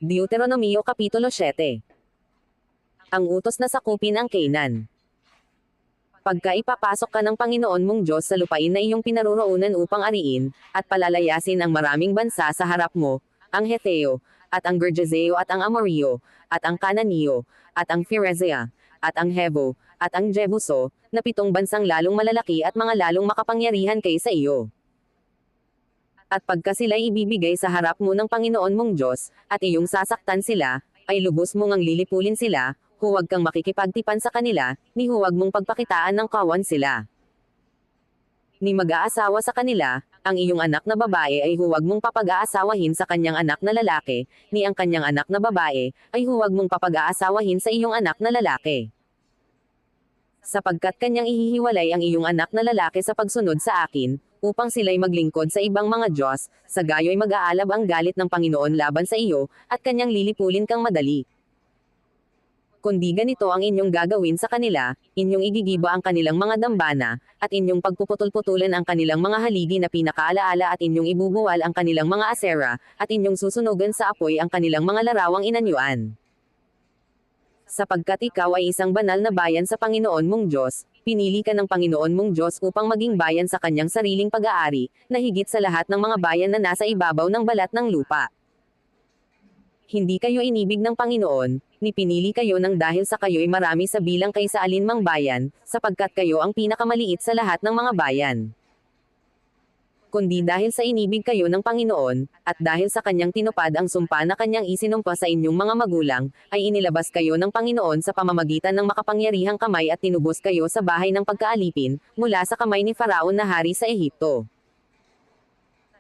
Deuteronomio Kapitulo 7. Ang utos na sakupin ang Canaan. Pagka ipapasok ka ng Panginoon mong Diyos sa lupain na iyong pinaroroonan upang ariin, at palalayasin ang maraming bansa sa harap mo, ang Heteo, at ang Gergeseo at ang Amorio, at ang Kananeo, at ang Pherezea, at ang Hevo, at ang Jebuso, na 7 bansang lalong malalaki at mga lalong makapangyarihan kaysa iyo. At pagka sila'y ibibigay sa harap mo ng Panginoon mong Diyos, at iyong sasaktan sila, ay lubos mong ang lilipulin sila, huwag kang makikipagtipan sa kanila, ni huwag mong pagpakitaan ng kawan sila. Ni mag-aasawa sa kanila, ang iyong anak na babae ay huwag mong papag-aasawahin sa kanyang anak na lalaki, ni ang kanyang anak na babae, ay huwag mong papag-aasawahin sa iyong anak na lalaki. Sapagkat kanyang ihihiwalay ang iyong anak na lalaki sa pagsunod sa akin, upang sila'y maglingkod sa ibang mga Diyos, sa gayo'y mag-aalab ang galit ng Panginoon laban sa iyo, at kanyang lilipulin kang madali. Kundi ganito ang inyong gagawin sa kanila, inyong igigiba ang kanilang mga dambana, at inyong pagpuputol-putulan ang kanilang mga haligi na pinakaalaala at inyong ibubuwal ang kanilang mga asera, at inyong susunugan sa apoy ang kanilang mga larawang inanyuan. Sapagkat ikaw ay isang banal na bayan sa Panginoon mong Diyos, pinili ka ng Panginoon mong Diyos upang maging bayan sa kanyang sariling pag-aari, na higit sa lahat ng mga bayan na nasa ibabaw ng balat ng lupa. Hindi kayo inibig ng Panginoon, ni pinili kayo ng dahil sa kayo'y marami sa bilang kaysa alinmang bayan, sapagkat kayo ang pinakamaliit sa lahat ng mga bayan. Kundi dahil sa inibig kayo ng Panginoon, at dahil sa kanyang tinupad ang sumpa na kanyang isinumpa sa inyong mga magulang, ay inilabas kayo ng Panginoon sa pamamagitan ng makapangyarihang kamay at tinubos kayo sa bahay ng pagkaalipin, mula sa kamay ni Faraon na hari sa Ehipto.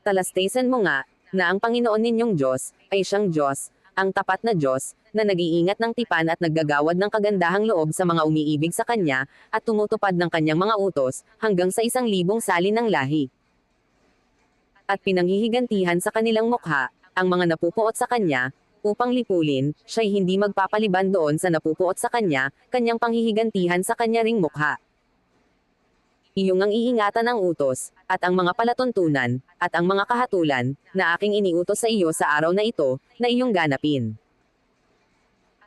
Talastasan mo nga, na ang Panginoon ninyong Diyos, ay siyang Diyos, ang tapat na Diyos, na nag-iingat ng tipan at naggagawad ng kagandahang loob sa mga umiibig sa Kanya, at tumutupad ng Kanyang mga utos, hanggang sa 1,000 salin ng lahi. At pinanghihigantihan sa kanilang mukha, ang mga napupuot sa kanya, upang lipulin, siya'y hindi magpapaliban doon sa napupuot sa kanya, kanyang panghihigantihan sa kanya ring mukha. Iyong ang iingatan ang utos, at ang mga palatuntunan, at ang mga kahatulan, na aking iniutos sa iyo sa araw na ito, na iyong ganapin.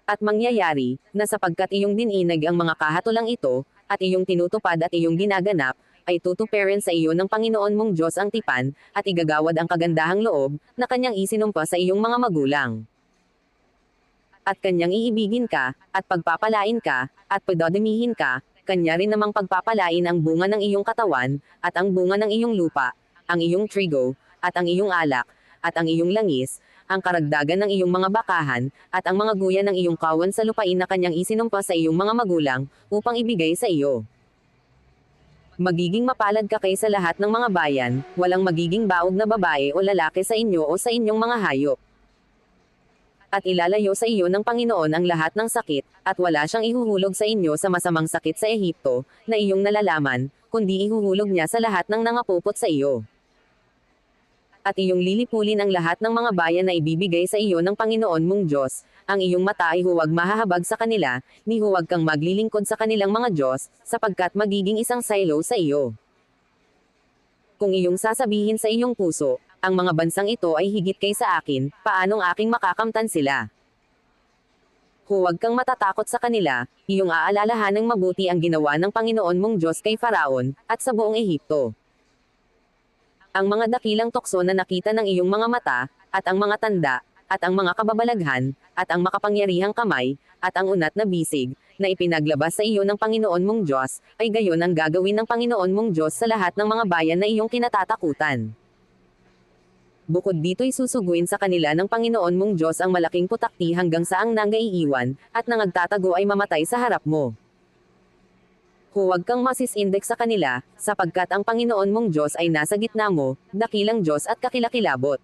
At mangyayari, na sapagkat iyong dininag ang mga kahatulang ito, at iyong tinutupad at iyong ginaganap, ay tutuparin sa iyo ng Panginoon mong Diyos ang tipan, at igagawad ang kagandahang loob, na kanyang isinumpa sa iyong mga magulang. At kanyang iibigin ka, at pagpapalain ka, at padadamihin ka, kanya rin namang pagpapalain ang bunga ng iyong katawan, at ang bunga ng iyong lupa, ang iyong trigo, at ang iyong alak, at ang iyong langis, ang karagdagan ng iyong mga bakahan, at ang mga guya ng iyong kawan sa lupain na kanyang isinumpa sa iyong mga magulang, upang ibigay sa iyo. Magiging mapalad ka kaysa lahat ng mga bayan, walang magiging baog na babae o lalaki sa inyo o sa inyong mga hayop. At ilalayo sa iyo ng Panginoon ang lahat ng sakit, at wala siyang ihuhulog sa inyo sa masamang sakit sa Ehipto, na iyong nalalaman, kundi ihuhulog niya sa lahat ng nangapupot sa iyo. At iyong lilipulin ang lahat ng mga bayan na ibibigay sa iyo ng Panginoon mong Diyos, ang iyong mata ay huwag mahahabag sa kanila, ni huwag kang maglilingkod sa kanilang mga Diyos, sapagkat magiging isang silo sa iyo. Kung iyong sasabihin sa iyong puso, ang mga bansang ito ay higit kaysa akin, paanong aking makakamtan sila? Huwag kang matatakot sa kanila, iyong aalalahanang mabuti ang ginawa ng Panginoon mong Diyos kay Faraon, at sa buong Ehipto. Ang mga dakilang tukso na nakita ng iyong mga mata, at ang mga tanda, at ang mga kababalaghan, at ang makapangyarihang kamay, at ang unat na bisig, na ipinaglabas sa iyo ng Panginoon mong Diyos, ay gayon ang gagawin ng Panginoon mong Diyos sa lahat ng mga bayan na iyong kinatatakutan. Bukod dito'y susuguin sa kanila ng Panginoon mong Diyos ang malaking putakti hanggang sa ang nanggaiiwan, at nangagtatago ay mamatay sa harap mo. Huwag kang masisindex sa kanila, sapagkat ang Panginoon mong Diyos ay nasa gitna mo, dakilang Diyos at kakilakilabot.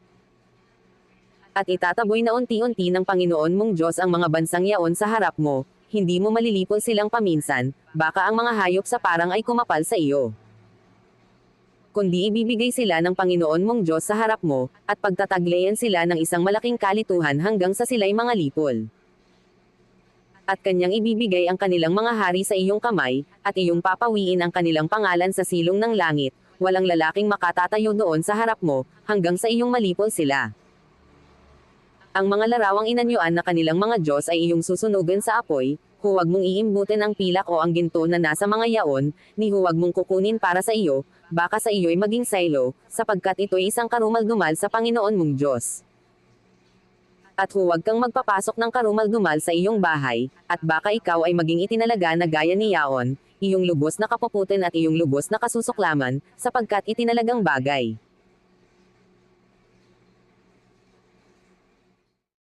At itataboy na unti-unti ng Panginoon mong Diyos ang mga bansang yaon sa harap mo, hindi mo malilipol silang paminsan, baka ang mga hayop sa parang ay kumapal sa iyo. Kundi ibibigay sila ng Panginoon mong Diyos sa harap mo, at pagtataglayan sila ng isang malaking kalituhan hanggang sa sila'y mga lipol. At kanyang ibibigay ang kanilang mga hari sa iyong kamay, at iyong papawiin ang kanilang pangalan sa silong ng langit, walang lalaking makatatayo doon sa harap mo, hanggang sa iyong malipol sila. Ang mga larawang inanyuan na kanilang mga Diyos ay iyong susunugan sa apoy, huwag mong iimbutin ang pilak o ang ginto na nasa mga yaon, ni huwag mong kukunin para sa iyo, baka sa iyo'y maging saylo, sapagkat ito'y isang karumaldumal sa Panginoon mong Diyos. At huwag kang magpapasok ng karumaldumal sa iyong bahay, at baka ikaw ay maging itinalaga na gaya ni Yaon, iyong lubos na kapuputin at iyong lubos na kasusuklaman, sapagkat itinalagang bagay.